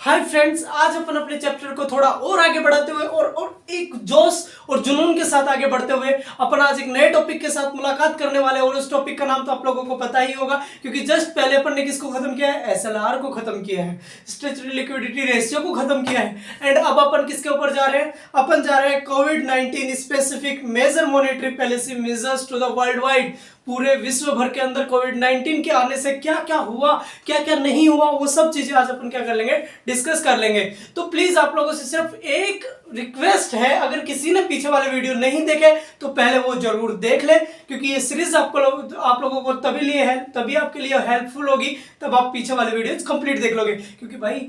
Hi friends, आज अपन अपने chapter को थोड़ा और आगे बढ़ाते हुए और एक जोश और जुनून के साथ आगे बढ़ते हुए अपन आज एक नए टॉपिक के साथ मुलाकात करने वाले हैं। और उस टॉपिक का नाम तो आप लोगों को पता ही होगा, क्योंकि जस्ट पहले अपन ने किसको खत्म किया है, एसएलआर को खत्म किया है, स्ट्रेचरी लिक्विडिटी रेशियो को खत्म किया है। एंड अब अपन किसके ऊपर जा रहे हैं, अपन जा रहे हैं कोविड-19 specific measure monetary policy measures to the worldwide. पूरे विश्व भर के अंदर कोविड-19 के आने से क्या क्या हुआ, क्या क्या नहीं हुआ, वो सब चीजें आज अपन क्या कर लेंगे, डिस्कस कर लेंगे। तो प्लीज आप लोगों से सिर्फ एक रिक्वेस्ट है, अगर किसी ने पीछे वाले वीडियो नहीं देखे तो पहले वो जरूर देख ले, क्योंकि ये सीरीज आप लोगों को तभी आपके लिए हेल्पफुल होगी, तब आप पीछे वाले वीडियोज कंप्लीट देख लोगे। क्योंकि भाई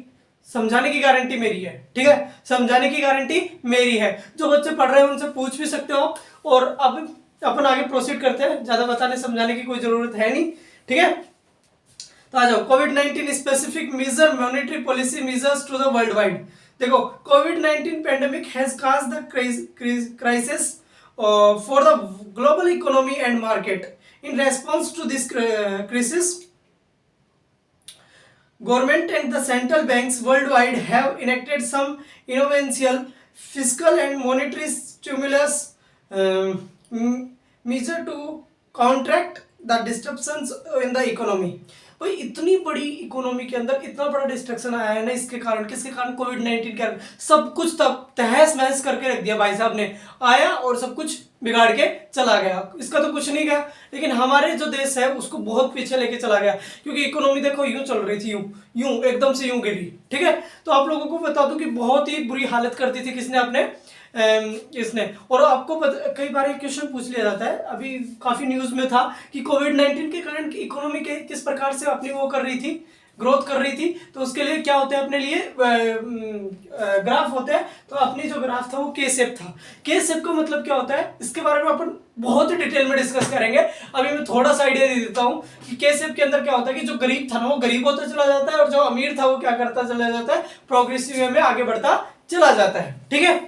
समझाने की गारंटी मेरी है, ठीक है, समझाने की गारंटी मेरी है। जो बच्चे पढ़ रहे हैं उनसे पूछ भी सकते हो। और अब अपन आगे प्रोसीड करते हैं, ज्यादा बताने समझाने की कोई जरूरत है नहीं, ठीक है। तो आ जाओ, कोविड-19 specific measure monetary policy measures to the worldwide. देखो, कोविड-19 pandemic has caused the crisis for the global economy and market. In response to this crisis, government and the central banks worldwide have enacted some innovative fiscal and monetary stimulus measure to counteract the disruptions in the economy। भाई इतनी बड़ी economy के अंदर इतना बड़ा destruction आया है ना, इसके कारण, किसके कारण, कोविड-19 के कारण। सब कुछ तब तहस महस करके रख दिया भाई साहब ने, आया और सब कुछ बिगाड़ के चला गया। इसका तो कुछ नहीं गया, लेकिन हमारे जो देश है उसको बहुत पीछे लेके चला गया। क्योंकि इकोनॉमी देखो यूं चल रही थी, यूं एकदम से यूं गिरी, ठीक है। तो आप लोगों को बता दूं कि बहुत ही बुरी हालत कर दी थी किसने, अपने इसने। और आपको कई बार एक क्वेश्चन पूछ लिया जाता है, अभी काफी न्यूज में था कि कोविड-19 के कारण इकोनॉमी के किस प्रकार से अपनी वो कर रही थी, ग्रोथ कर रही थी। तो उसके लिए क्या होते हैं अपने लिए, ग्राफ होते हैं। तो अपनी जो ग्राफ था वो के शेप था। के शेप का मतलब क्या होता है, इसके बारे में अपन बहुत ही डिटेल में डिस्कस करेंगे। अभी मैं थोड़ा सा आइडिया दे देता हूँ कि के शेप के अंदर क्या होता है कि जो गरीब था ना वो गरीब होता चला जाता है, और जो अमीर था वो क्या करता चला जाता है, प्रोग्रेसिव वे में आगे बढ़ता चला जाता है, ठीक है।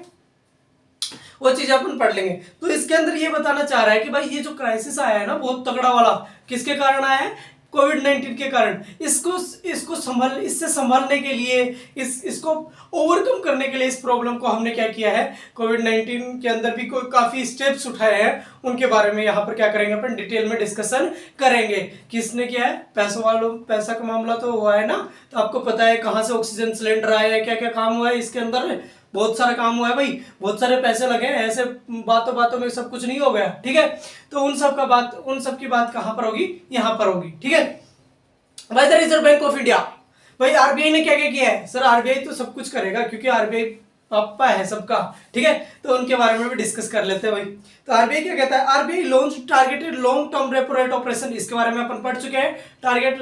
वो चीज अपन पढ़ लेंगे। तो इसके अंदर ये बताना चाह रहा है कि भाई ये जो क्राइसिस आया है ना बहुत तगड़ा वाला, किसके कारण आया है, कोविड-19 के कारण। इससे संभलने के लिए, इसको ओवरकम करने के लिए, इस प्रॉब्लम को हमने क्या किया है, कोविड-19 के अंदर भी कोई काफी स्टेप्स उठाए हैं, उनके बारे में यहाँ पर क्या करेंगे अपन डिटेल में डिस्कशन करेंगे। किसने किया है, पैसा का मामला तो हुआ है ना। तो आपको पता है कहाँ से ऑक्सीजन सिलेंडर आया है, क्या क्या काम हुआ है इसके अंदर, बहुत सारा काम हुआ है भाई, बहुत सारे पैसे लगे हैं। ऐसे बातों बातों में सब कुछ नहीं हो गया, ठीक है। तो उन सब की बात कहां पर होगी, यहां पर होगी, ठीक है। भाई the reserve bank of India, भाई आरबीआई ने क्या क्या किया है। सर आरबीआई तो सब कुछ करेगा, क्योंकि आरबीआई पापा है सबका, ठीक है। तो उनके बारे में भी डिस्कस कर लेते हैं भाई। तो आरबीआई क्या कहता है, RBI launch targeted long term repo rate operation. इसके बारे में अपन पढ़ चुके हैं। Targeted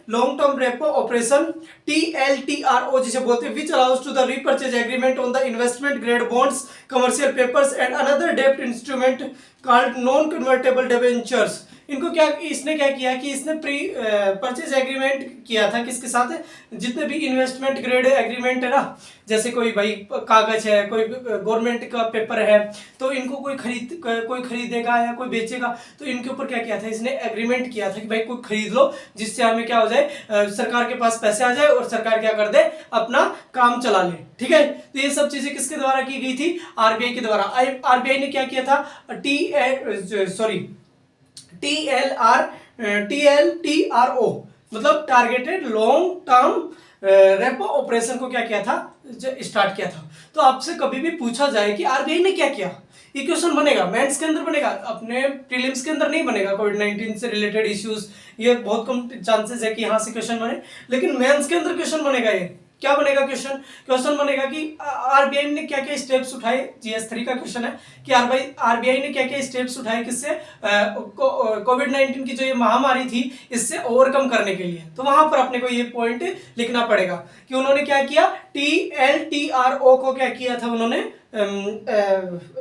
long term repo operation, TLTRO जिसे बोलते हैं, which allows to the repurchase agreement on the investment grade bonds, commercial papers and another डेब्ट instrument called non convertible debentures. इसने क्या किया कि इसने प्री परचेज एग्रीमेंट किया था किसके साथ, जितने भी इन्वेस्टमेंट ग्रेड एग्रीमेंट है ना, जैसे कोई भाई कागज है, कोई गवर्नमेंट का पेपर है, तो इनको कोई खरीदेगा या कोई बेचेगा, तो इनके ऊपर क्या किया था, इसने एग्रीमेंट किया था कि भाई कोई खरीद लो, जिससे हमें क्या हो जाए, सरकार के पास पैसे आ जाए और सरकार क्या कर दे, अपना काम चला ले, ठीक है। तो ये सब चीजें किसके द्वारा की गई थी, आरबीआई के द्वारा। आरबीआई ने क्या किया था, TLTRO मतलब targeted long term repo operation को क्या किया था, स्टार्ट किया था। तो आपसे कभी भी पूछा जाए कि आरबीआई ने क्या किया, ये क्वेश्चन बनेगा, मेंस के अंदर बनेगा, अपने प्रीलिम्स के अंदर नहीं बनेगा। कोविड-19 से रिलेटेड इश्यूज, ये बहुत कम चांसेस है कि यहाँ से क्वेश्चन बने, लेकिन मेंस के अंदर क्वेश्चन बनेगा। ये क्या बनेगा, क्वेश्चन बनेगा कि आरबीआई ने क्या क्या स्टेप्स उठाए। GS3 का क्वेश्चन है कि आरबीआई ने क्या क्या स्टेप्स उठाए, किससे, कोविड-19 की जो ये महामारी थी इससे ओवरकम करने के लिए। तो वहां पर अपने को ये पॉइंट लिखना पड़ेगा कि उन्होंने क्या किया, TLTRO को क्या किया था, उन्होंने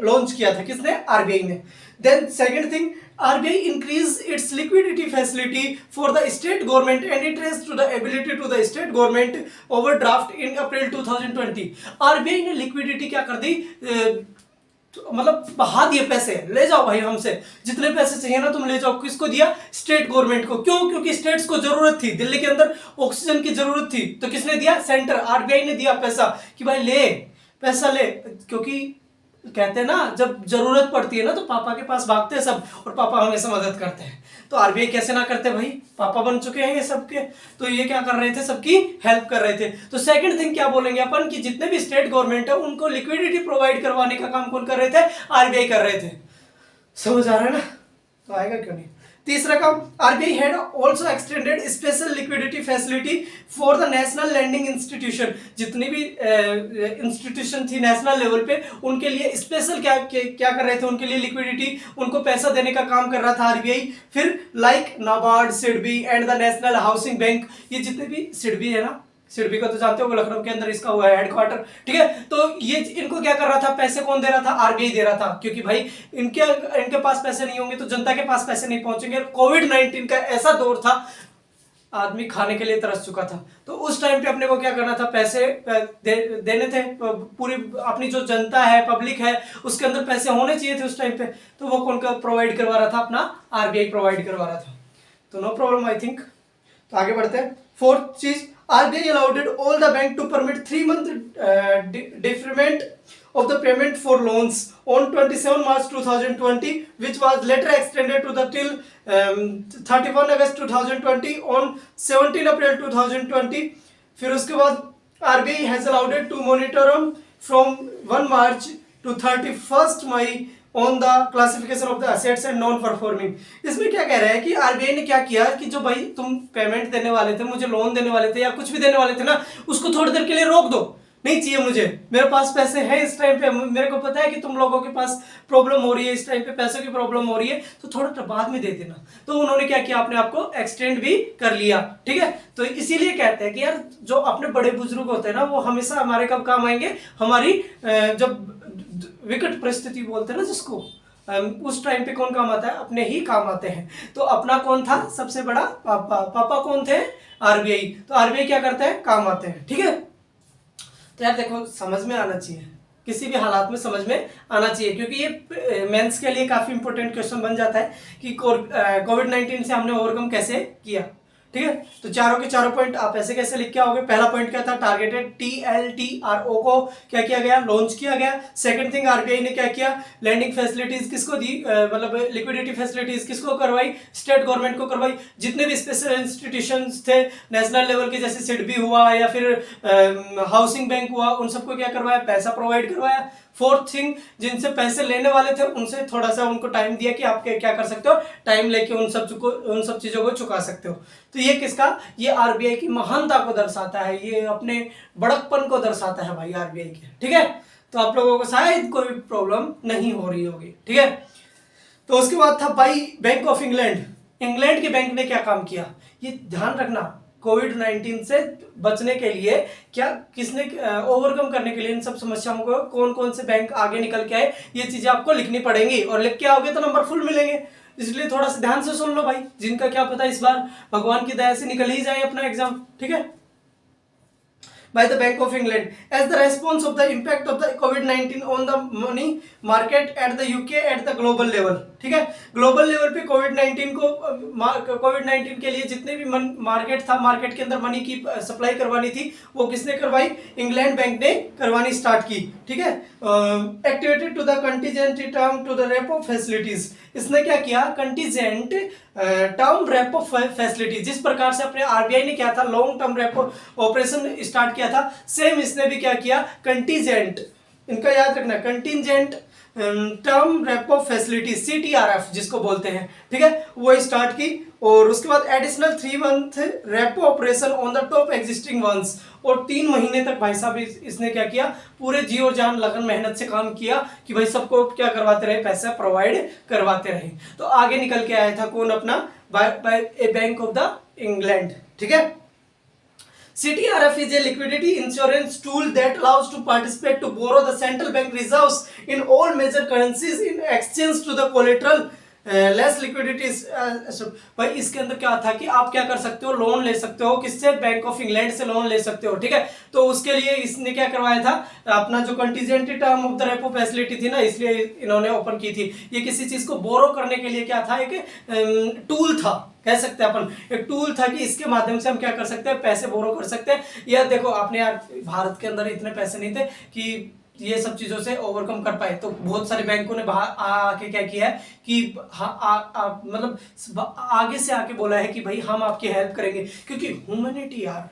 लॉन्च किया था, किसने, आरबीआई ने। Then second thing, RBI increased its liquidity facility for the state government and it raised to the ability to the state government overdraft in April 2020। RBI ने liquidity क्या कर दी, मतलब बहा दिए पैसे, ले जाओ भाई हमसे जितने पैसे चाहिए ना तुम ले जाओ। किसको दिया? स्टेट गवर्नमेंट को। क्यों? क्योंकि स्टेट्स को जरूरत थी, दिल्ली के अंदर ऑक्सीजन की जरूरत थी, तो किसने दिया? सेंटर, आरबीआई ने दिया पैसा कि भाई ले, पैसा ले। क्योंकि कहते हैं ना जब जरूरत पड़ती है ना तो पापा के पास भागते हैं सब, और पापा हमेशा मदद करते हैं। तो आरबीआई कैसे ना करते भाई, पापा बन चुके हैं ये सबके, तो ये क्या कर रहे थे? सबकी हेल्प कर रहे थे। तो सेकंड थिंग क्या बोलेंगे अपन कि जितने भी स्टेट गवर्नमेंट है उनको लिक्विडिटी प्रोवाइड करवाने का काम कौन कर रहे थे? आरबीआई कर रहे थे। समझ आ रहा है ना? तो आएगा क्यों नहीं। तीसरा काम, RBI had also extended special liquidity facility for the national lending institution. जितनी भी इंस्टीट्यूशन थी नेशनल लेवल पे उनके लिए स्पेशल क्या कर रहे थे? उनके लिए लिक्विडिटी, उनको पैसा देने का काम कर रहा था आरबीआई। फिर like NABARD, SIDBI and the national housing bank, ये जितने भी, सिडबी है ना, सिडबी का तो जानते हो लखनऊ के अंदर इसका हुआ है हेडक्वार्टर, ठीक है। तो ये इनको क्या कर रहा था? पैसे कौन दे रहा था? आरबीआई दे रहा था, क्योंकि भाई इनके पास पैसे नहीं होंगे तो जनता के पास पैसे नहीं पहुंचेंगे। कोविड-19 का ऐसा दौर था, आदमी खाने के लिए तरस चुका था, तो उस टाइम पे अपने को क्या करना था? पैसे देने थे। पूरी अपनी जो जनता है, पब्लिक है, उसके अंदर पैसे होने चाहिए थे उस टाइम पे, तो वो कौन का प्रोवाइड करवा रहा था? अपना आरबीआई प्रोवाइड करवा रहा था। तो नो प्रॉब्लम आई थिंक। तो आगे बढ़ते हैं। फोर्थ चीज, RBI allowed all the bank to permit 3-month deferment of the payment for loans on 27 March 2020, which was later extended to the till 31 August 2020 on 17 April 2020. फिर उसके बाद RBI has allowed to monitor from 1 March to 31st May on the classification of the assets and non performing. इसमें क्या कह रहा है कि RBI ने क्या किया कि जो भाई तुम पेमेंट देने वाले थे, मुझे लोन देने वाले थे या कुछ भी देने वाले थे ना, उसको थोड़ी देर के लिए रोक दो, नहीं चाहिए मुझे, मेरे पास पैसे हैं इस टाइम पे, मेरे को पता है कि तुम लोगों के पास प्रॉब्लम हो रही है, इस टाइम पे पैसों की प्रॉब्लम हो रही है, तो थोड़ा बाद में दे देना। तो उन्होंने क्या किया? अपने आप को एक्सटेंड भी कर लिया, ठीक है। तो इसीलिए कहते हैं कि यार जो अपने बड़े बुजुर्ग होते हैं ना वो हमेशा हमारे कब काम आएंगे? हमारी जब विकट परिस्थिति बोलते हैं ना जिसको, उस टाइम पे कौन काम आता है? अपने ही काम आते हैं। तो अपना कौन था सबसे बड़ा? पापा। पापा कौन थे? आरबीआई। तो आरबीआई क्या करते हैं? काम आते हैं, ठीक है। तो यार देखो समझ में आना चाहिए, किसी भी हालात में समझ में आना चाहिए, क्योंकि ये मेंस के लिए काफी इंपॉर्टेंट क्वेश्चन बन जाता है कि कोविड-19 से हमने ओवरकम कैसे किया, ठीक है। तो चारों के चारों पॉइंट आप ऐसे कैसे लिख के आओगे? पहला पॉइंट क्या था? टारगेटेड TLTRO को क्या किया गया? लॉन्च किया गया। सेकंड थिंग, आरबीआई ने क्या किया? लैंडिंग फैसिलिटीज किसको दी? मतलब लिक्विडिटी फैसिलिटीज किसको करवाई? स्टेट गवर्नमेंट को करवाई। जितने भी स्पेशल इंस्टीट्यूशंस थे नेशनल लेवल के, जैसे सिडबी हुआ या फिर हाउसिंग बैंक हुआ, उन सबको क्या करवाया? पैसा प्रोवाइड करवाया। फोर्थ थिंग, जिनसे पैसे लेने वाले थे उनसे थोड़ा सा उनको टाइम दिया कि आप क्या कर सकते हो, टाइम लेके उन सब चीजों को चुका सकते हो। तो ये किसका? ये आरबीआई की महानता को दर्शाता है, ये अपने बड़कपन को दर्शाता है भाई आरबीआई के, ठीक है। तो आप लोगों को शायद कोई प्रॉब्लम नहीं हो रही होगी, ठीक है। तो उसके बाद था भाई बैंक ऑफ इंग्लैंड। इंग्लैंड के बैंक ने क्या काम किया? ये ध्यान रखना, कोविड-19 से बचने के लिए क्या किसने ओवरकम करने के लिए इन सब समस्याओं को कौन कौन से बैंक आगे निकल के आए, ये चीजें आपको लिखनी पड़ेंगी, और लिख के आओगे तो नंबर फुल मिलेंगे। इसलिए थोड़ा सा ध्यान से सुन लो भाई, जिनका क्या पता इस बार भगवान की दया से निकल ही जाए अपना एग्जाम, ठीक है। by the Bank of England as the response of the impact of the COVID-19 on the money market at the UK at the global level, ठीक है। ग्लोबल लेवल पे कोविड-19 के लिए जितने भी मार्केट था, मार्केट के अंदर मनी की सप्लाई करवानी थी, वो किसने करवाई? इंग्लैंड बैंक ने करवानी स्टार्ट की, ठीक है। Activated to the contingent term to the repo facilities, इसने क्या किया? कंटीजेंट टर्म रेपो फैसिलिटी, जिस प्रकार से अपने आरबीआई ने क्या था, long term repo operation start किया था, सेम इसने भी क्या किया? कंटीजेंट, इनका याद रखना, contingent term repo facility CTRF जिसको बोलते हैं, ठीक है, वो स्टार्ट की। और उसके बाद additional 3 month repo operation on the top existing ones, और 3 महीने तक भाई साहब इसने क्या किया? पूरे जी और जान लगन मेहनत से काम किया कि भाई सबको क्या करवाते रहे? पैसा प्रोवाइड करवाते रहे। तो आगे निकल के आया था कौन? अपना by a Bank of the England, ठीक है। CTRF is a liquidity insurance tool that allows to participate to borrow the central bank reserves in all major currencies in exchange to the collateral less liquidity. भाई इसके अंदर क्या था कि आप क्या कर सकते हो, लोन ले सकते हो, किससे, बैंक ऑफ इंग्लैंड से लोन ले सकते हो, ठीक है। तो उसके लिए इसने क्या करवाया था, अपना जो contingent term of the repo facility थी ना, इसलिए इन्होंने ओपन की थी। ये किसी चीज को बोरो करने के लिए क्या था, एक टूल था, कह सकते हैं अपन, एक टूल था कि इसके माध्यम से हम क्या कर सकते हैं, पैसे बोरो कर सकते हैं। या देखो आपने यार, भारत के अंदर इतने पैसे नहीं थे कि ये सब चीजों से ओवरकम कर पाए, तो बहुत सारे बैंकों ने बाहर आके क्या किया है कि मतलब आगे से आके बोला है कि भाई हम आपकी हेल्प करेंगे, क्योंकि ह्यूमैनिटी यार,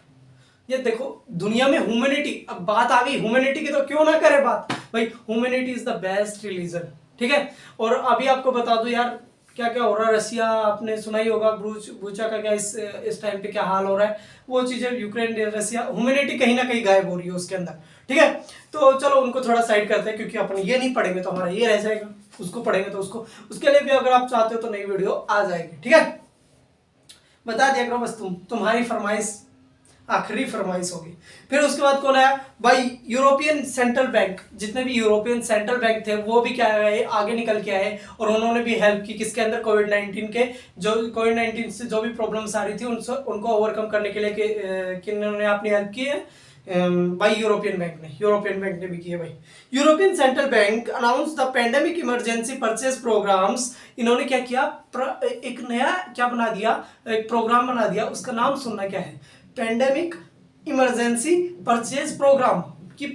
ये देखो दुनिया में ह्यूमैनिटी, अब बात आ गई ह्यूमैनिटी की, तो क्यों ना करे बात, भाई humanity is the best religion, ठीक है। और अभी आपको बता दो यार क्या क्या हो रहा है, रसिया आपने सुना ही होगा, बुचा का क्या इस टाइम पे क्या हाल हो रहा है, वो चीजें, यूक्रेन रसिया, ह्यूमैनिटी कहीं ना कहीं गायब हो रही है उसके अंदर, ठीक है। तो चलो उनको थोड़ा साइड करते हैं, क्योंकि अपन ये नहीं पढ़ेंगे तो हमारा ये रह जाएगा, उसको पढ़ेंगे तो उसको, उसके लिए भी अगर आप चाहते हो तो नई वीडियो आ जाएगी, ठीक है। बता दिया करो बस, तुम्हारी फरमाइश आखिरी फरमाइश होगी। फिर उसके बाद कौन आया भाई, यूरोपियन सेंट्रल बैंक, जितने भी यूरोपियन सेंट्रल बैंक थे वो भी क्या है, आगे निकल के आए, और उन्होंने भी हेल्प की, किसके अंदर, कोविड-19 के, जो कोविड-19 से जो भी प्रॉब्लम्स आ रही थी उनको ओवरकम करने के लिए किन्होंने अपनी हेल्प की है, भाई यूरोपियन बैंक ने भी की है भाई। European central bank announce the pandemic emergency purchase programmes, इन्होंने क्या किया, एक नया क्या बना दिया, एक प्रोग्राम बना दिया, उसका नाम सुनना क्या है, पेंडेमिक इमरजेंसी परचेज प्रोग्राम, कि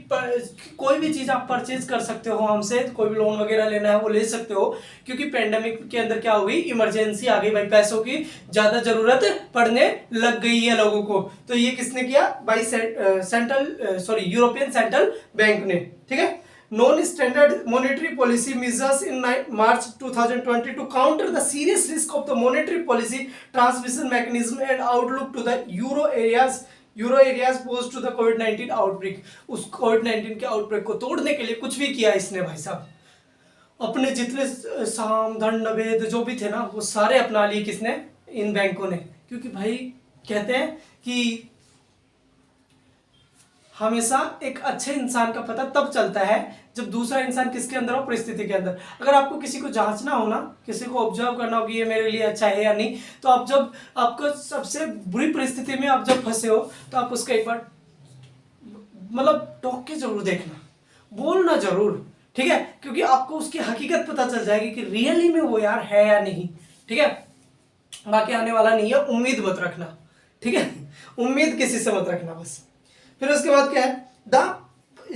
कोई भी चीज आप परचेज कर सकते हो हमसे, कोई भी लोन वगैरह लेना है वो ले सकते हो, क्योंकि पेंडेमिक के अंदर क्या हो गई, इमरजेंसी आ गई भाई, पैसों की ज्यादा जरूरत पड़ने लग गई है लोगों को। तो ये किसने किया भाई, यूरोपियन सेंट्रल बैंक ने, ठीक है। Non standard monetary policy measures in March 2020 to counter the serious risk of the monetary policy transmission mechanism and outlook to the euro areas post to the कोविड-19 आउटब्रेक। उस कोविड-19 के outbreak को तोड़ने के लिए कुछ भी किया इसने भाई साहब, अपने जितने साम दंड वेद जो भी थे ना, वो सारे अपना लिए किसने, इन बैंकों ने, क्योंकि भाई कहते हैं कि हमेशा एक अच्छे इंसान का पता तब चलता है जब दूसरा इंसान किसके अंदर हो, परिस्थिति के अंदर। अगर आपको किसी को जांचना हो ना, किसी को ऑब्जर्व करना हो कि ये मेरे लिए अच्छा है या नहीं, तो आप जब आपको सबसे बुरी परिस्थिति में आप जब फंसे हो, तो आप उसका एक बार मतलब टोक के जरूर देखना, बोलना जरूर, ठीक है, क्योंकि आपको उसकी हकीकत पता चल जाएगी कि रियली में वो यार है या नहीं, ठीक है। बाकी आने वाला नहीं है, उम्मीद मत रखना, ठीक है, उम्मीद किसी से मत रखना बस। फिर उसके बाद क्या है, द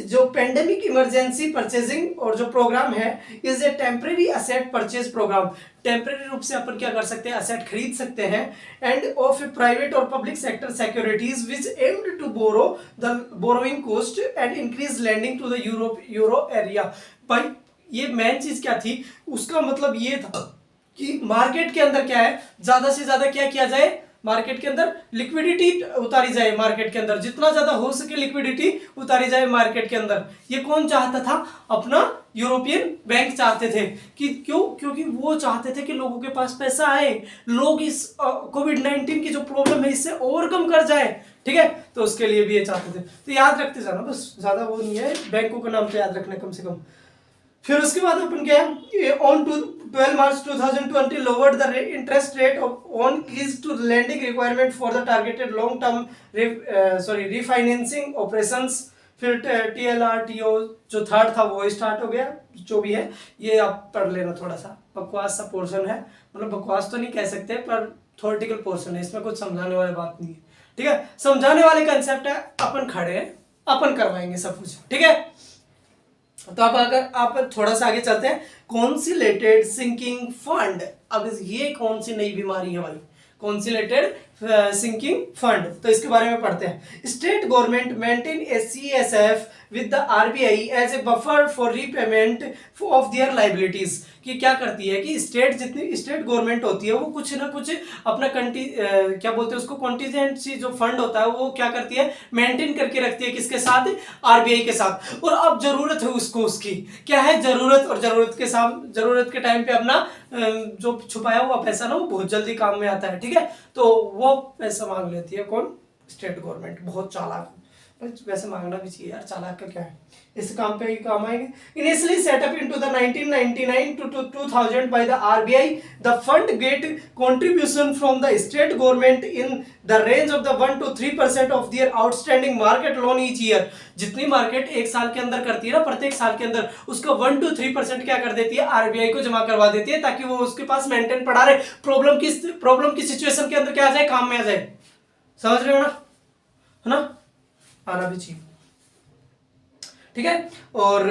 जो पेंडेमिक इमरजेंसी परचेजिंग और जो प्रोग्राम है, is a temporary asset purchase programme, temporary रूप से अपन क्या कर सकते हैं, असेट खरीद सकते हैं, एंड ऑफ ए प्राइवेट और public sector securities which aimed to borrow the borrowing cost and increase lending to the euro area. भाई ये मेन चीज क्या थी, उसका मतलब ये था कि मार्केट के अंदर क्या है, ज्यादा से ज्यादा क्या किया जाए, मार्केट के अंदर लिक्विडिटी उतारी जाए, मार्केट के अंदर जितना ज्यादा हो सके लिक्विडिटी उतारी जाए मार्केट के अंदर। ये कौन चाहता था, अपना यूरोपियन बैंक चाहते थे, कि क्यों, क्योंकि वो चाहते थे कि लोगों के पास पैसा आए, लोग इस कोविड-19 की जो प्रॉब्लम है इससे ओवरकम कर जाए, ठीक है। तो उसके लिए भी ये चाहते थे, तो याद रखते जाना बस, ज्यादा वो नहीं है, बैंकों का नाम तो याद रखना कम से कम। फिर उसके बाद अपन क्या है, on to 12 March 2020 lowered the interest rate on keys to lending requirement for the targeted long term refinancing operations। फिर TLRTO जो थर्ड था वो स्टार्ट हो गया, जो भी है ये आप पढ़ लेना, थोड़ा सा बकवास सा पोर्शन है, मतलब बकवास तो नहीं कह सकते पर थ्योरेटिकल पोर्शन है, इसमें कुछ समझाने वाली बात नहीं है, ठीक है। समझाने वाले कंसेप्ट है, अपन खड़े हैं, अपन करवाएंगे सब कुछ, ठीक है। तो अब अगर आप थोड़ा सा आगे चलते हैं, कॉन्सिलेटेड सिंकिंग फंड, अब ये कौन सी नई बीमारी है भाई, कॉन्सिलेटेड सिंकिंग फंड, तो इसके बारे में पढ़ते हैं। State government maintain a CSF with the RBI as a buffer for repayment of their liabilities, कि क्या करती है कि जितनी स्टेट गवर्नमेंट होती है वो कुछ ना कुछ अपना क्या बोलते हैं उसको, कॉन्टीजेंसी जो फंड होता है वो क्या करती है, मेंटेन करके रखती है, किसके साथ, RBI के साथ। और अब जरूरत है उसको, उसकी क्या है जरूरत, और जरूरत के टाइम पे अपना जो छुपाया हुआ पैसा ना वो बहुत जल्दी काम में आता है, ठीक है। तो वो पैसा मांग लेती है कौन, स्टेट गवर्नमेंट, बहुत चालाक, वैसे मांगना भी चाहिए यार, चालाक का क्या है, इस काम पे ही काम आएंगे। Initially setup into the 1999 to 2000 by the RBI, the fund get contribution from the state government in the range of the 1 to 3% of their outstanding market loan each year। जितनी मार्केट एक साल के अंदर करती है ना, प्रत्येक साल के अंदर उसका 1 to 3% क्या कर देती है, आरबीआई को जमा करवा देती है, ताकि वो उसके पास मेंटेन पड़ा रहे, प्रॉब्लम की सिचुएशन के अंदर क्या आ जाए, काम में आ जाए। समझ रहे हो ना, है ना, आना भी चाहिए, ठीक है। और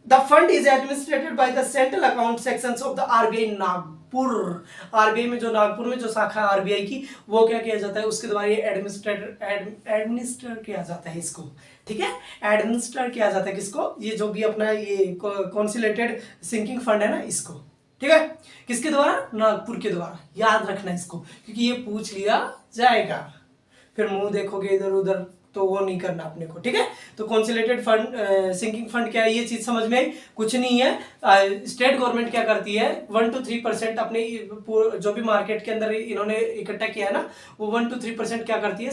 the fund is administrated by the central account sections of the RBI Nagpur. RBI में जो नागपुर में जो शाखा है आरबीआई की, वो क्या किया जाता है, उसके द्वारा ये एडमिनिस्टर किया जाता है इसको, ठीक है, एडमिनिस्टर किया जाता है किसको, ये जो भी अपना ये कॉन्सिलेटेड सिंकिंग फंड है ना, इसको, ठीक है, किसके द्वारा, नागपुर के द्वारा। याद रखना इसको, क्योंकि ये पूछ लिया जाएगा, फिर मुंह देखोगे इधर उधर तो वो नहीं करना अपने को, ठीक है। तो कॉन्सिलेटेड फंड, सिंकिंग फंड क्या है, ये चीज समझ में आई, कुछ नहीं है। स्टेट गवर्नमेंट क्या करती है, 1 to 3% अपने जो भी मार्केट के अंदर इन्होंने इकट्ठा किया है ना, वो 1 to 3% क्या करती है,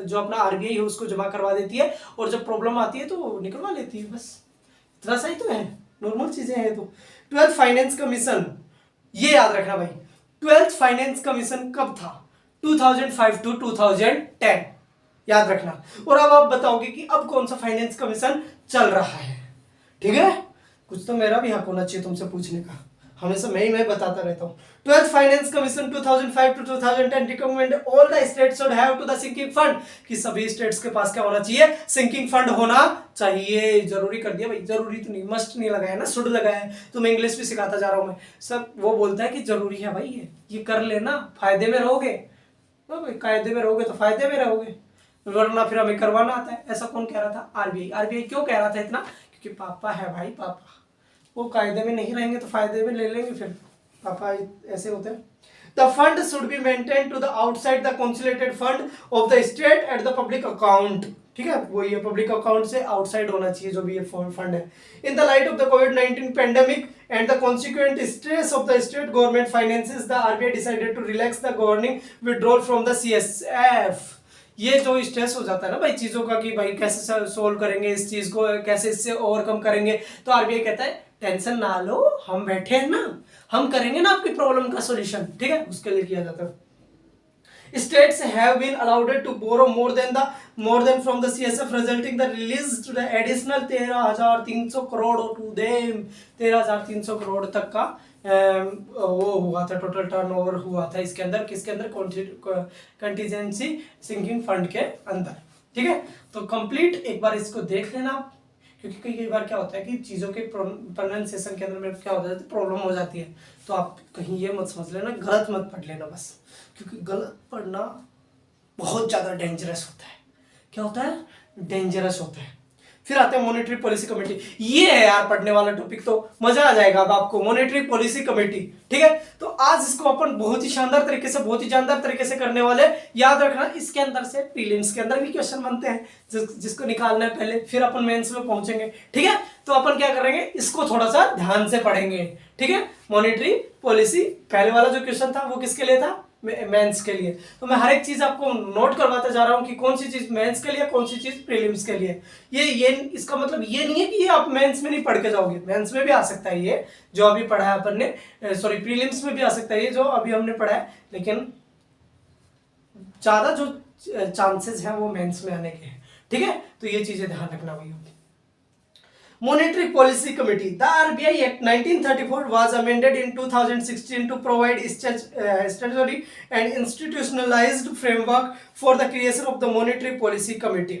जो अपना आरबीआई है उसको जमा करवा देती है, और जब प्रॉब्लम आती है तो वो निकलवा लेती है, बस इतना सही तो है, नॉर्मल चीजें हैं। तो 12th फाइनेंस कमीशन, ये याद रखना भाई, 12th फाइनेंस कमीशन कब था, 2005 to 2010, याद रखना। और अब आप बताओगे कि अब कौन सा फाइनेंस कमीशन चल रहा है, ठीक है, कुछ तो मेरा भी हक होना चाहिए तुमसे पूछने का, हमेशा मैं बताता रहता हूँ। 12th finance commission 2005 to 2010 recommend all the states should have to the sinking fund, कि सभी स्टेट्स के पास क्या होना चाहिए, सिंकिंग फंड होना चाहिए। जरूरी कर दिया भाई, जरूरी तो नहीं, मस्ट नहीं लगाया ना, शुड लगाया है। तो मैं इंग्लिश भी सिखाता जा रहा हूँ मैं, सब वो बोलता है कि जरूरी है भाई, ये कर लेना, फायदे में रहोगे, कायदे में रहोगे तो फायदे में रहोगे, वरना फिर हमें करवाना आता है। ऐसा कौन कह रहा था, आरबीआई। आरबीआई क्यों कह रहा था इतना, क्योंकि पापा है भाई, पापा, वो कायदे में नहीं रहेंगे तो फायदे में ले लेंगे, फिर पापा ऐसे होते हैं। The fund should be maintain to the outside the consolidated fund of the state at the public account, ठीक है, वो ये पब्लिक अकाउंट से आउटसाइड होना चाहिए जो भी ये फंड है। In the light of the covid pandemic and the consequent stress of the state government finances, the RBI decided to relax the governing withdrawal from the CSF। ये जो stress हो जाता है ना भाई चीजों का, कि भाई कैसे सोल्व करेंगे इस चीज को, कैसे इससे ओवरकम करेंगे, तो आरबीआई कहता है टेंशन ना लो, हम बैठे हैं ना, हम करेंगे ना आपकी प्रॉब्लम का सॉल्यूशन, ठीक है, उसके लिए किया जाता है। States have been allowed to borrow more than from the CSF, resulting the release to the additional 13,300 crore to them। 13,300 crore तक का वो हुआ था, टोटल टर्नओवर हुआ था इसके अंदर, किसके अंदर, कंटीजेंसी सिंकिंग फंड के अंदर, ठीक है। तो कंप्लीट एक बार इसको देख लेना, क्योंकि कई बार क्या होता है कि चीज़ों के प्रोनाउंसिएशन के अंदर में क्या होता है, प्रॉब्लम हो जाती है, तो आप कहीं ये मत समझ लेना, गलत मत पढ़ लेना बस, क्योंकि गलत पढ़ना बहुत ज़्यादा डेंजरस होता है। क्या होता है, डेंजरस होता है। फिर आते हैं मॉनेटरी पॉलिसी कमेटी, ये है यार पढ़ने वाला टॉपिक, तो मजा आ जाएगा अब आपको, मॉनेटरी पॉलिसी कमेटी, ठीक है। तो आज इसको अपन बहुत ही शानदार तरीके से, बहुत ही जानदार तरीके से करने वाले। याद रखना, इसके अंदर से प्रीलिम्स के अंदर भी क्वेश्चन बनते हैं, जिसको निकालना है पहले, फिर अपन मेंस में पहुंचेंगे, ठीक है। तो अपन क्या करेंगे, इसको थोड़ा सा ध्यान से पढ़ेंगे, ठीक है। मॉनेटरी पॉलिसी पहले वाला जो क्वेश्चन था वो किसके लिए था, मेंस के लिए। तो मैं हर एक चीज आपको नोट करवाता जा रहा हूं कि कौन सी चीज मेंस के लिए, कौन सी चीज प्रीलिम्स के लिए। ये इसका मतलब ये नहीं है कि ये आप मेंस में नहीं पढ़ के जाओगे, मेंस में भी आ सकता है ये जो अभी पढ़ा है अपन ने, सॉरी प्रीलिम्स में भी आ सकता है ये जो अभी हमने पढ़ा है, लेकिन ज्यादा जो चांसेस हैं वो मेंस में आने के हैं, ठीक है। तो ये चीजें ध्यान रखना भैया। Monetary Policy Committee. The RBI Act 1934 was amended in 2016 to provide statutory and institutionalized framework for the creation of the Monetary Policy Committee.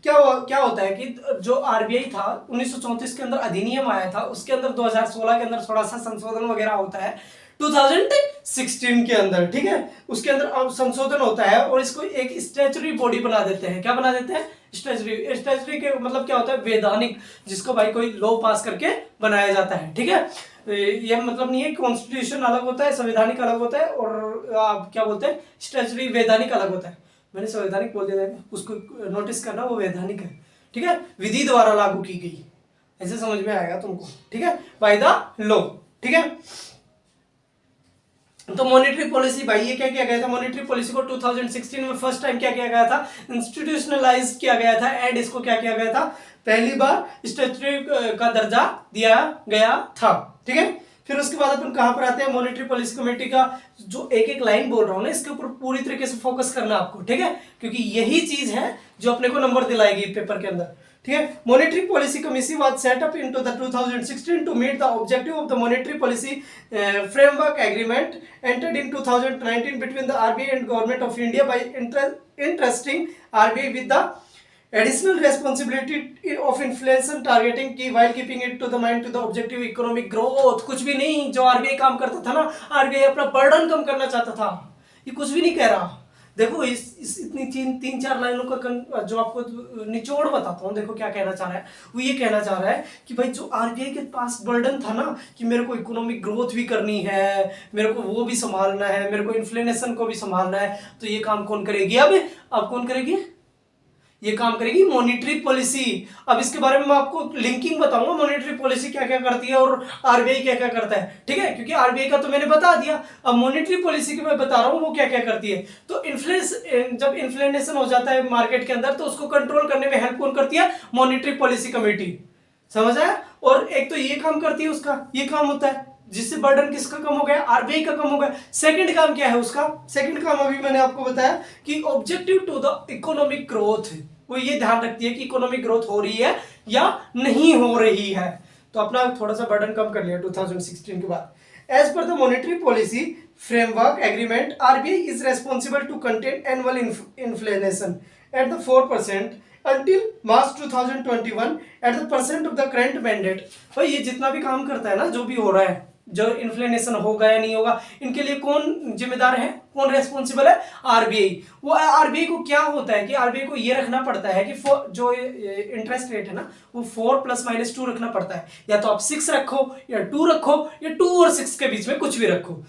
क्या होता है कि जो आरबीआई था 1934 के अंदर अधिनियम आया था, उसके अंदर 2016 के अंदर थोड़ा सा संशोधन वगैरह होता है 2016 के अंदर, ठीक है। उसके अंदर अब संशोधन होता है और इसको एक स्टैच्यूटरी बॉडी बना देते हैं। क्या बना देते हैं, स्टैच्यूटरी के मतलब क्या होता है, वैधानिक, जिसको भाई कोई लॉ पास करके बनाया जाता है, ठीक है। ये मतलब नहीं है कॉन्स्टिट्यूशन अलग होता है, संवैधानिक अलग होता है, और आप क्या बोलते हैं, स्टैच्यूटरी वैधानिक अलग होता है। मैंने संवैधानिक बोल दिया, उसको नोटिस करना, वो वैधानिक है, ठीक है, विधि द्वारा लागू की गई, ऐसे समझ में आएगा तुमको, ठीक है, बाय द लॉ, ठीक है। तो मॉनेटरी पॉलिसी भाई ये क्या किया गया था, मॉनेटरी पॉलिसी को 2016 में फर्स्ट टाइम क्या किया गया था, इंस्टीट्यूशनलाइज किया गया था एंड इसको क्या किया गया था, पहली बार स्टैट्यूटरी का दर्जा दिया गया था। ठीक है, फिर उसके बाद अपन कहां पर आते हैं, मॉनेटरी पॉलिसी कमेटी का जो एक एक लाइन बोल रहा हूं ना इसके ऊपर पूरी तरीके से फोकस करना आपको। ठीक है, क्योंकि यही चीज है जो अपने को नंबर दिलाएगी पेपर के अंदर। ठीक है, monetary policy committee was set up into the 2016 to meet the objective of the monetary policy framework agreement entered in 2019 between the RBI and government of India by interesting RBI with the additional responsibility of inflation targeting की while keeping it to the mind to the objective economic growth। कुछ भी नहीं, जो RBI काम करता था ना, RBI अपना बर्डन कम करना चाहता था, ये कुछ भी नहीं कह रहा। देखो इस इतनी तीन चार लाइनों का जो आपको निचोड़ बताता हूँ, देखो क्या कहना चाह रहा है। वो ये कहना चाह रहा है कि भाई जो आरबीआई के पास बर्डन था ना कि मेरे को इकोनॉमिक ग्रोथ भी करनी है, मेरे को वो भी संभालना है, मेरे को इन्फ्लेशन को भी संभालना है, तो ये काम कौन करेगी? अब कौन करेगी? ये काम करेगी मॉनेटरी पॉलिसी। अब इसके बारे में मैं आपको लिंकिंग बताऊंगा, मॉनेटरी पॉलिसी क्या क्या करती है और आरबीआई क्या क्या करता है। ठीक है, क्योंकि आरबीआई का तो मैंने बता दिया, अब मॉनेटरी पॉलिसी की मैं बता रहा हूं वो क्या क्या करती है। तो जब इन्फ्लेशन हो जाता है मार्केट के अंदर तो उसको कंट्रोल करने में हेल्प कौन करती है? Monetary policy committee. समझ आया? और एक तो ये काम करती है, उसका ये काम होता है जिससे बर्डन किसका कम हो गया? आरबीआई का कम हो गया। सेकंड काम क्या है उसका? सेकंड काम अभी मैंने आपको बताया कि objective to the economic growth, वो ये ध्यान रखती है कि इकोनॉमिक ग्रोथ हो रही है या नहीं हो रही है। तो अपना थोड़ा सा बर्डन कम कर लिया 2016 के बाद। As per the monetary policy framework agreement RBI is responsible to contain annual inflation at the 4% until March 2021 at the percent of the current mandate। भाई ये जितना भी काम करता है ना, जो भी हो रहा है, जो इन्फ्लेशन होगा या नहीं होगा, इनके लिए कौन जिम्मेदार है, कौन रेस्पॉन्सिबल है? आरबीआई। वो आरबीआई को क्या होता है कि आरबीआई को ये रखना पड़ता है कि जो इंटरेस्ट रेट है ना वो 4 ± 2 रखना पड़ता है। या तो आप 6 रखो या 2 रखो या 2 और 6 के बीच में कुछ भी रखो।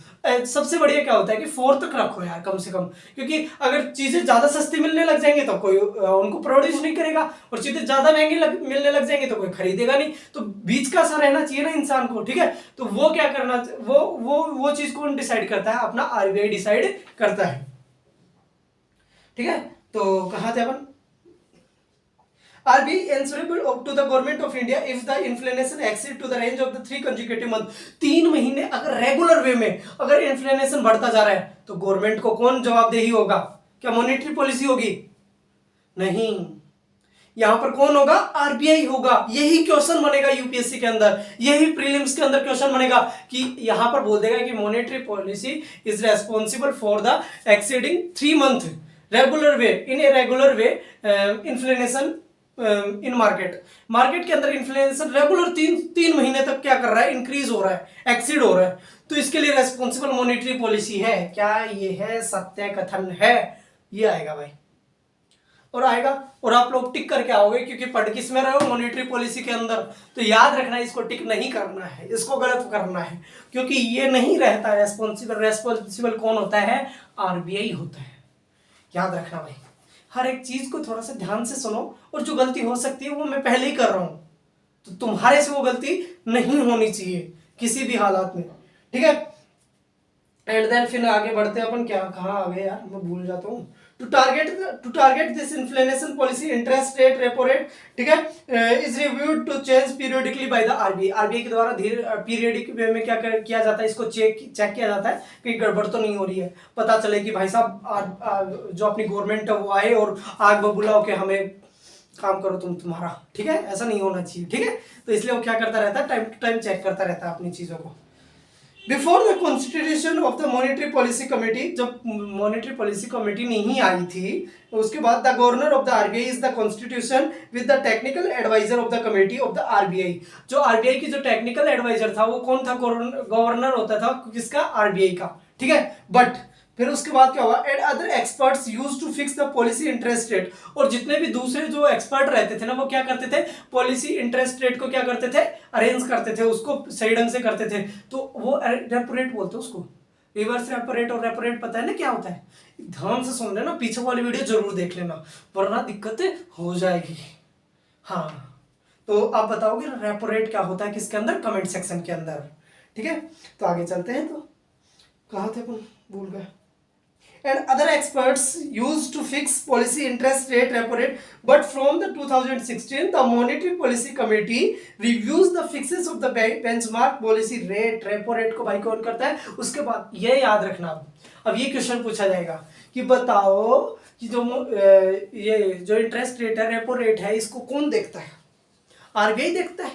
सबसे बढ़िया क्या होता है कि 4 तक रखो यार कम से कम, क्योंकि अगर चीजें ज्यादा सस्ती मिलने लग जाएंगे तो कोई उनको प्रोड्यूस नहीं करेगा, और चीजें ज्यादा महंगी मिलने लग जाएंगे तो कोई खरीदेगा नहीं। तो बीच का सा रहना चाहिए ना इंसान को। ठीक है, तो वो क्या करना, वो चीज कौन डिसाइड करता है? अपना आरबीआई डिसाइड करता है। ठीक है, तो कहां थे अपन? RBI answerable to the government of India if the inflation exceed to the range of the 3 consecutive month। 3 महीने अगर रेगुलर वे में अगर इन्फ्लेशन बढ़ता जा रहा है तो गवर्नमेंट को कौन जवाबदेही होगा? क्या मॉनेटरी पॉलिसी होगी? नहीं, यहां पर कौन होगा? आरबीआई होगा। यही क्वेश्चन बनेगा यूपीएससी के अंदर, यही प्रीलिम्स के अंदर क्वेश्चन बनेगा कि यहां पर बोल देगा कि monetary policy is responsible for the exceeding 3 month regular way in a regular way inflation in market के अंदर इन्फ्लेशन रेगुलर 3 महीने तक क्या कर रहा है? इंक्रीज हो रहा है, एक्सीड हो रहा है, तो इसके लिए रेस्पॉन्सिबल मॉनेटरी पॉलिसी है। क्या ये है? सत्य कथन है। ये आएगा भाई, और आएगा, और आप लोग टिक करके आओगे क्योंकि पढ़ किस में रहे हो? मॉनेटरी पॉलिसी के अंदर। तो याद रखना, इसको टिक नहीं करना है, इसको गलत करना है, क्योंकि ये नहीं रहता रेस्पॉन्सिबल कौन होता है? आरबीआई होता है। याद रखना भाई, हर एक चीज को थोड़ा सा ध्यान से सुनो, और जो गलती हो सकती है वो मैं पहले ही कर रहा हूं, तो तुम्हारे से वो गलती नहीं होनी चाहिए किसी भी हालात में। ठीक है, एंड देन फिर आगे बढ़ते हैं अपन। क्या कहाँ आ गए यार, मैं भूल जाता हूँ। To target this inflation policy interest rate repo rate, ठीक है, is reviewed to change periodically by the RBI. RBI के द्वारा पीरियडिक वे में क्या किया जाता है? इसको चेक किया जाता है कि गड़बड़ तो नहीं हो रही है। पता चले कि भाई साहब जो अपनी गवर्नमेंट है वो आए और आग बबूला होके हमें काम करो तुम्हारा। ठीक है, ऐसा नहीं होना चाहिए। ठीक है, तो इसलिए वो क्या करता रहता है? टाइम टू टाइम चेक करता रहता है अपनी चीजों को। Before the constitution of the monetary policy committee, जब मॉनेटरी पॉलिसी कमेटी नहीं आई थी, उसके बाद the governor of the RBI is the constitution with the technical adviser of the committee of the RBI. जो आरबीआई की जो टेक्निकल एडवाइजर था वो कौन था? गवर्नर होता था किसका? आरबीआई का। ठीक है, बट फिर उसके बाद क्या हुआ? And other experts used to fix the policy interest rate. और जितने भी दूसरे जो एक्सपर्ट रहते थे ना, वो क्या करते थे? पॉलिसी इंटरेस्ट रेट को क्या करते थे? अरेंज करते थे, उसको सही ढंग से करते थे। तो वो रेपो रेट बोलते हैं उसको, रिवर्स रेपो रेट। और रेपो रेट पता है ना क्या होता है? ध्यान से सुन लेना, पीछे वाली वीडियो जरूर देख लेना, वरना दिक्कतें हो जाएगी। हाँ, तो आप बताओगे रेपो रेट क्या होता है किसके अंदर? कमेंट सेक्शन के अंदर। ठीक है, तो आगे चलते हैं। तो कहाँ थे अपन, भूल गए। And other experts used to fix policy interest rate repo rate, but from the 2016 the monetary policy committee reviews the fixes of the benchmark policy rate repo rate को भाई कौन करता है। उसके बाद ये याद रखना, अब ये क्वेश्चन पूछा जाएगा कि बताओ कि ये जो इंटरेस्ट रेट है रेपो रेट है इसको कौन देखता है, आरबीआई देखता है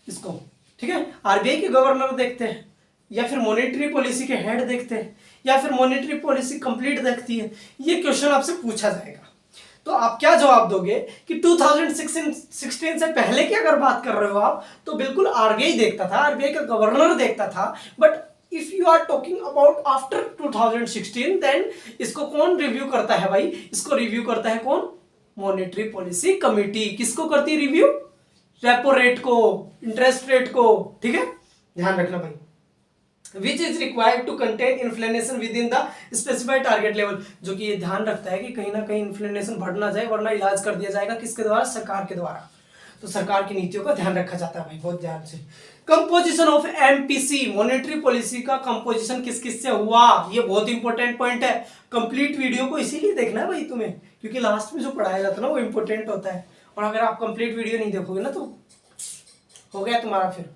इसको, ठीक है। आरबीआई के गवर्नर देखते हैं, या फिर मॉनेटरी पॉलिसी के हेड देखते हैं, या फिर मॉनेटरी पॉलिसी कंप्लीट देखती है। ये क्वेश्चन आपसे पूछा जाएगा, तो आप क्या जवाब दोगे कि 2016 से पहले की अगर बात कर रहे हो आप तो बिल्कुल आरबीआई देखता था, आरबीआई का गवर्नर देखता था। But if you are talking about after 2016 then इसको कौन रिव्यू करता है भाई, इसको रिव्यू करता है कौन, मॉनेटरी पॉलिसी कमिटी। किसको करती है रिव्यू, रेपो रेट को, इंटरेस्ट रेट को, ठीक है, ध्यान रखना भाई। Which is required to contain inflation within the specified target level, जो कि ये ध्यान रखता है कि कहीं ना कहीं इन्फ्लेशन बढ़ ना जाए, वरना इलाज कर दिया जाएगा किसके द्वारा, सरकार के द्वारा। तो सरकार की नीतियों का ध्यान रखा जाता है भाई, बहुत ध्यान से। Composition of MPC, monetary policy का कंपोजिशन किस किस से हुआ, ये बहुत इंपॉर्टेंट पॉइंट है। कंप्लीट वीडियो को इसीलिए देखना है भाई तुम्हें, क्योंकि लास्ट में जो पढ़ाया जाता है ना वो इंपॉर्टेंट होता है, और अगर आप कंप्लीट वीडियो नहीं देखोगे ना तो हो गया तुम्हारा फिर।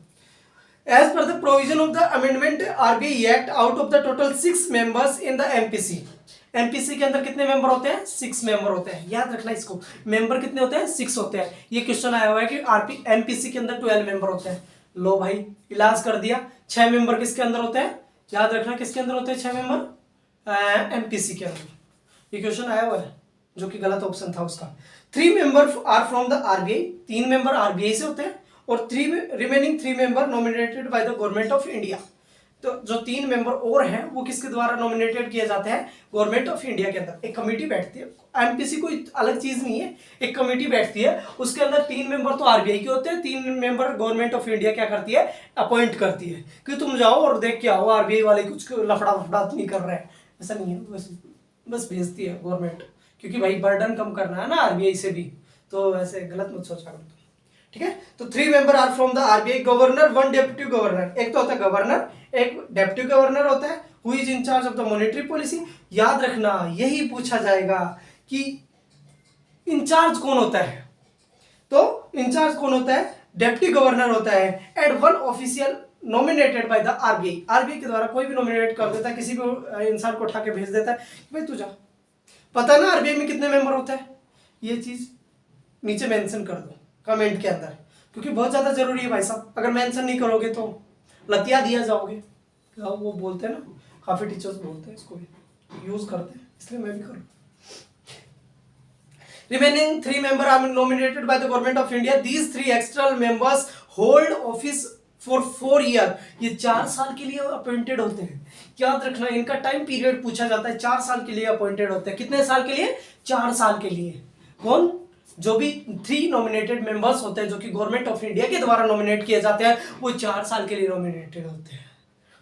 As per the provision of the amendment RBI Act, out of the total 6 members in the MPC, MPC के अंदर कितने मेंबर होते हैं, 6 मेंबर होते हैं। याद रखना इसको, मेंबर कितने होते हैं, 6 होते हैं। ये क्वेश्चन आया हुआ है कि MPC के अंदर 12 मेंबर होते हैं। लो भाई इलाज कर दिया। 6 मेंबर किसके अंदर होते हैं, याद रखना किसके अंदर होते हैं 6 मेंबर, MPC के अंदर। ये क्वेश्चन आया हुआ है जो कि गलत ऑप्शन था उसका। 3 member are from the RBI, 3 member RBI से होते हैं, और remaining 3 member nominated by the government of India. तो जो 3 मेंबर और हैं वो किसके द्वारा नॉमिनेटेड किए जाते हैं, गवर्नमेंट ऑफ इंडिया के अंदर। एक कमेटी बैठती है, एमपीसी कोई अलग चीज नहीं है, एक कमेटी बैठती है, उसके अंदर 3 मेंबर तो आरबीआई के होते हैं, 3 मेंबर गवर्नमेंट ऑफ इंडिया क्या करती है, अपॉइंट करती है कि तुम जाओ और देख के आओ आरबीआई वाले कुछ लफड़ा वफड़ा नहीं कर रहे हैं। ऐसा नहीं है, बस भेजती है गवर्नमेंट, क्योंकि भाई बर्डन कम करना है ना आरबीआई से भी, तो ऐसे गलत मत सोचा करो, ठीक है। तो 3 member are from the RBI, governor, 1 deputy governor. एक तो होता है गवर्नर, एक डेप्यूटी गवर्नर होता है, who is in charge of the monetary policy. याद रखना यही पूछा जाएगा कि इंचार्ज कौन होता है, तो इंचार्ज कौन होता है, डेप्यूटी गवर्नर होता है। And 1 official nominated by the RBI, RBI के द्वारा कोई भी नॉमिनेट कर देता है, किसी भी इंसान को उठा के भेज देता है भाई तू जा। पता ना आरबीआई में कितने मेंबर होते हैं, ये चीज नीचे मेंशन कर दो कमेंट के अंदर, क्योंकि बहुत ज्यादा जरूरी है भाई साहब। अगर मेंशन नहीं करोगे तो लतिया दिया जाओगे, वो बोलते हैं ना, काफी टीचर्स बोलते हैं, इसको भी यूज करते हैं, इसलिए मैं भी करूँ। Remaining 3 member are nominated by the government of India. These 3 external members hold office for 4 year, ये 4 साल के लिए अपॉइंटेड होते हैं। याद रखना इनका टाइम पीरियड पूछा जाता है, 4 साल के लिए अपॉइंटेड होते हैं। कितने साल के लिए, 4 साल के लिए। कौन, जो भी 3 नॉमिनेटेड मेंबर्स होते हैं जो कि गवर्नमेंट ऑफ इंडिया के द्वारा नॉमिनेट किए जाते हैं, वो 4 साल के लिए नॉमिनेटेड होते हैं,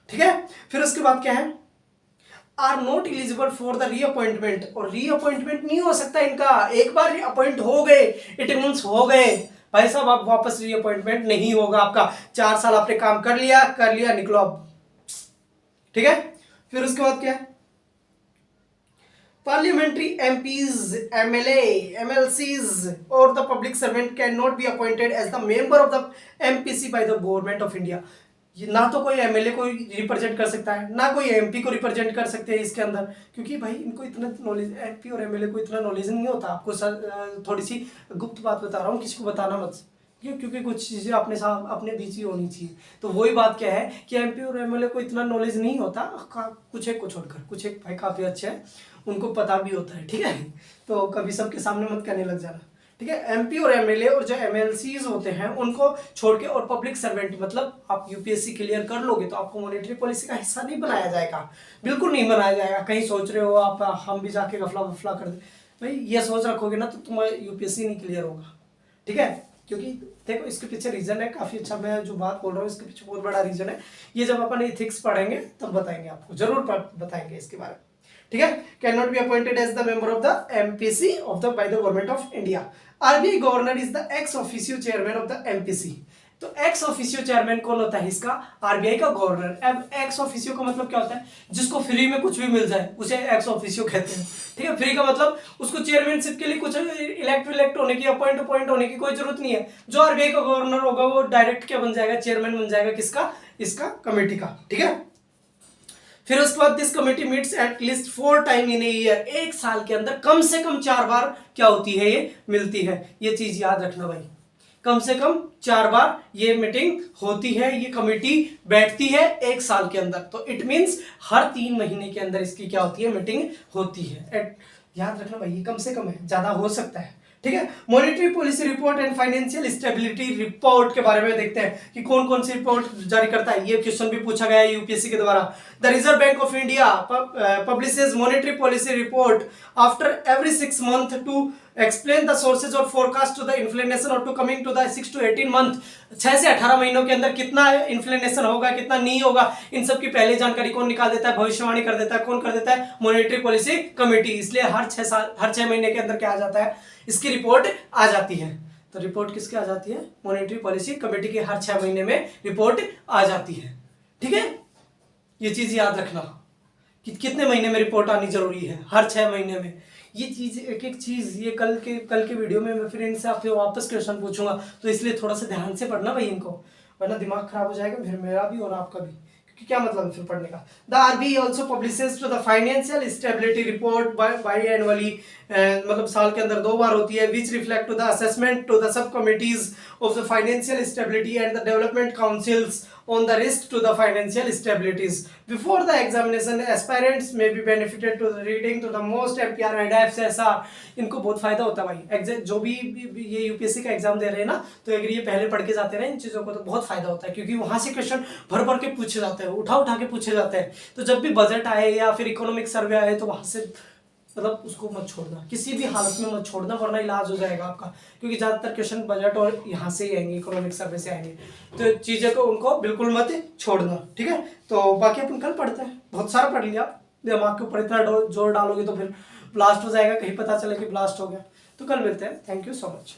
ठीक है। फिर उसके बाद क्या है, are not eligible for the reappointment, और रीअपॉइंटमेंट नहीं हो सकता इनका। एक बार रीअपॉइंट हो गए इट मींस हो गए भाई साहब, आप वापस रीअपॉइंटमेंट नहीं होगा आपका। 4 साल आपने काम कर लिया निकलो अब, ठीक है। फिर उसके बाद क्या है, Parliamentary MPs, MLA, MLCs or the public servant cannot be appointed as the member of the MPC by the government of India. ना तो कोई एमएलए को रिप्रेजेंट कर सकता है, ना कोई एमपी को रिप्रेजेंट कर सकते हैं इसके अंदर, क्योंकि भाई इनको इतना नॉलेज, एमपी और एमएलए को इतना नॉलेज नहीं होता। आपको थोड़ी सी गुप्त बात बता रहा हूँ, किसी को बताना मत, क्योंकि कुछ चीज़ें अपने साथ अपने बीच ही होनी चाहिए। तो वही बात क्या है कि एमपी और एमएलए को इतना नॉलेज नहीं होता, कुछ एक को छोड़कर, कुछ एक भाई काफ़ी अच्छे हैं, उनको पता भी होता है, ठीक है। तो कभी सबके सामने मत कहने लग जाना, ठीक है। एमपी और एमएलए और जो एमएलसीज होते हैं उनको छोड़ के, और पब्लिक सर्वेंट मतलब आप यूपीएससी क्लियर कर लोगे तो आपको मॉनेटरी पॉलिसी का हिस्सा नहीं बनाया जाएगा, बिल्कुल नहीं बनाया जाएगा। कहीं सोच रहे हो आप हम भी जाके गफला वफला कर दे, भाई ये सोच रखोगे ना तो तुम्हारा यूपीएससी नहीं क्लियर होगा, ठीक है। क्योंकि देखो इसके पीछे रीजन है काफ़ी अच्छा, मैं जो बात बोल रहा हूँ इसके पीछे बहुत बड़ा रीजन है। ये जब अपन एथिक्स पढ़ेंगे तब बताएंगे, आपको जरूर बताएंगे इसके बारे में, ठीक है। Can not be appointed as the member of the MPC of the by the government of India. RBI governor is the ex officio chairman of the MPC. तो एक्स ऑफिशियो चेयरमैन कौन होता है इसका? आरबीआई का governor. अब ex officio का मतलब क्या होता है? जिसको फ्री में कुछ भी मिल जाए उसे एक्स ऑफिशियो कहते हैं। ठीक है, फ्री का मतलब उसको चेयरमैनशिप के लिए कुछ इलेक्ट होने की, अपॉइंट होने की कोई जरूरत नहीं है। जो आरबीआई का गवर्नर होगा वो डायरेक्ट क्या बन जाएगा? चेयरमैन बन जाएगा। किसका? इसका कमेटी का। ठीक है, फिर उसके बाद this committee meets at least 4 time in a year. एक साल के अंदर कम से कम 4 बार क्या होती है? ये मिलती है। ये चीज याद रखना भाई, कम से कम 4 बार ये मीटिंग होती है, ये कमेटी बैठती है एक साल के अंदर। तो इट मींस हर 3 महीने के अंदर इसकी क्या होती है? मीटिंग होती है। याद रखना भाई, ये कम से कम है, ज्यादा हो सकता है। ठीक है, monetary policy report and financial stability report के बारे में देखते हैं कि कौन कौन सी रिपोर्ट जारी करता है। ये क्वेश्चन भी पूछा गया है यूपीएससी के द्वारा। The reserve bank of India publishes monetary policy report after every 6 month to explain the sources और फोरकास्ट टू द इन्फ्लेशन और to coming to the 6 to 18 month. 6 से 18 महीनों के अंदर कितना इन्फ्लेशन होगा, कितना नहीं होगा, इन सब की पहले जानकारी कौन निकाल देता है? भविष्यवाणी कर देता है। कौन कर देता है? Monetary policy committee. इसलिए हर 6 महीने के अंदर क्या आ जाता है? इसकी रिपोर्ट आ जाती है। तो रिपोर्ट किसकी आ जाती है? मॉनेटरी पॉलिसी कमेटी की हर 6 महीने में रिपोर्ट आ जाती है। ठीक है, ये चीज याद रखना कि कितने महीने में रिपोर्ट आनी जरूरी है? हर 6 महीने में। ये चीज एक एक चीज ये कल के वीडियो में मैं फिर इनसे आपसे वापस क्वेश्चन पूछूंगा, तो इसलिए थोड़ा सा ध्यान से पढ़ना भाई इनको, वरना दिमाग खराब हो जाएगा फिर मेरा भी और आपका भी। क्योंकि क्या मतलब है फिर पढ़ने का? The RBI also publishes to the financial stability report biannually, मतलब साल के अंदर 2 बार होती है, which reflect to the assessment to the subcommittees of the financial stability and the development councils on the risk to the financial stabilities. Before the examination, aspirants may be benefited to the reading to the most MPR and FSR. इनको बहुत फायदा होता है भाई। Exam जो भी ये UPSC का एग्जाम दे रहे हैं ना, तो अगर ये पहले पढ़ के जाते हैं इन चीज़ों को तो बहुत फायदा होता है, क्योंकि वहाँ से क्वेश्चन भर के पूछे जाते हैं, उठा के पूछे जाते हैं। तो जब भी बजट आए या फिर इकोनॉमिक सर्वे आए तो वहाँ से मतलब उसको मत छोड़ना, किसी भी हालत में मत छोड़ना, वरना इलाज हो जाएगा आपका। क्योंकि ज़्यादातर क्वेश्चन बजट और यहाँ से ही आएंगे, इकोनॉमिक सर्वे से आएंगे। तो चीज़ें को उनको बिल्कुल मत छोड़ना। ठीक है, तो बाकी अपन कल पढ़ते हैं। बहुत सारा पढ़ लिया, दिमाग के ऊपर इतना जोर डालोगे तो फिर ब्लास्ट हो जाएगा, कहीं पता चले कि ब्लास्ट हो गया। तो कल मिलते हैं। Thank you so much.